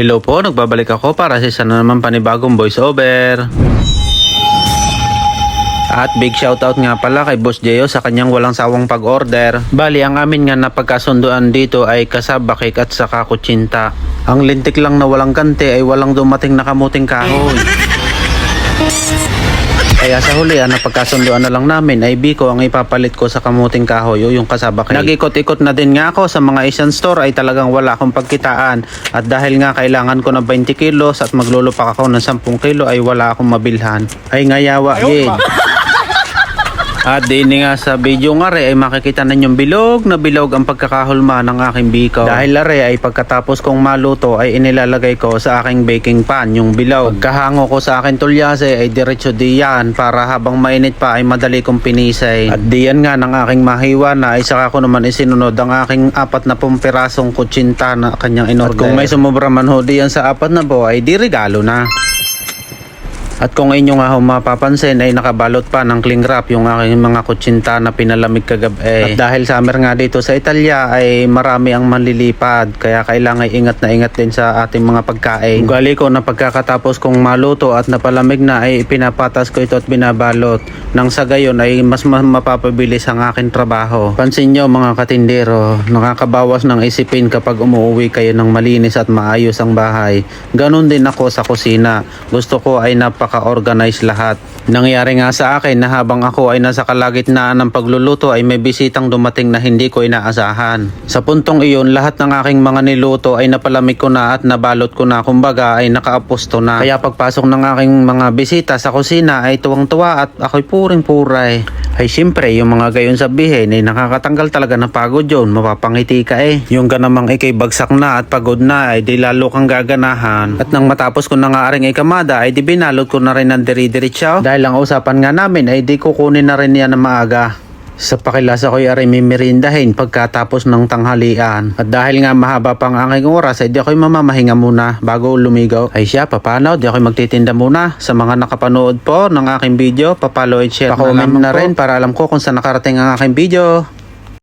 Hello po, nagbabalik ako para sa isa na naman panibagong voiceover. At big shoutout nga pala kay Boss Jeyo sa kanyang walang sawang pag-order. Bali, ang amin nga na pagkasunduan dito ay kasabakik at saka kutsinta. Ang lintik lang na walang kante ay walang dumating na kamuting kahoy. Kaya sa huli, napagkasunduan na lang namin ay biko ang ipapalit ko sa kamuting kahoy o yung kasabakik. Nag-ikot-ikot na din nga ako sa mga isang store ay talagang wala akong pagkitaan. At dahil nga kailangan ko ng 20 kilos at maglulupak ako ng 10 kilo ay wala akong mabilhan. Ay ngayawa gid. At din nga sa video nga re ay makikita ninyong bilog na bilog ang pagkakahulma ng aking biko. Dahil lare ay pagkatapos kong maluto ay inilalagay ko sa aking baking pan yung bilog. Pagkahango ko sa aking tulyase ay diretso diyan para habang mainit pa ay madali kong pinisay. At diyan nga ng aking mahiwa na ay saka ko naman isinunod ang aking 40 pirasong kutsinta na kanyang inorder. At kung may sumobra man ho diyan sa 40 ay di regalo na. At kung inyo nga mapapansin ay nakabalot pa ng cling wrap yung aking mga kutsinta na pinalamig kagabi. At dahil summer nga dito sa Italia ay marami ang manlilipad kaya kailangan ingat na ingat din sa ating mga pagkain. Ugali ko na pagkakatapos kong maluto at napalamig na ay pinapatas ko ito at binabalot. Nang sa gayon ay mas mapapabilis ang aking trabaho. Pansin nyo mga katindero, nakakabawas ng isipin kapag umuwi kayo ng malinis at maayos ang bahay. Ganon din ako sa kusina. Gusto ko ay napaka-organize lahat. Nangyari nga sa akin na habang ako ay nasa kalagitnaan ng pagluluto ay may bisitang dumating na hindi ko inaasahan. Sa puntong iyon, lahat ng aking mga niluto ay napalamig ko na at nabalot ko na, kumbaga ay nakaapusto na. Kaya pagpasok ng aking mga bisita sa kusina ay tuwang-tuwa at ako'y puring-puray. Ay siyempre, yung mga gayon sabihin ay nakakatanggal talaga ng pagod yun, mapapangiti ka eh. Yung ganamang ikay bagsak na at pagod na ay di lalo kang gaganahan. At nang matapos ko na nga aring ikamada ay di binalot ko na rin ng diri-diritsaw. Dahil ang usapan nga namin ay di kukunin na rin yan na maaga. Sa pakilasa ko'y aray mimerindahin pagkatapos ng tanghalian. At dahil nga mahaba pang aking oras ay di ako'y mamamahinga muna bago lumigaw. Ay siya, papano? Di ako'y magtitinda muna. Sa mga nakapanood po ng aking video, papalo and share na rin para alam ko kung saan nakarating ang aking video.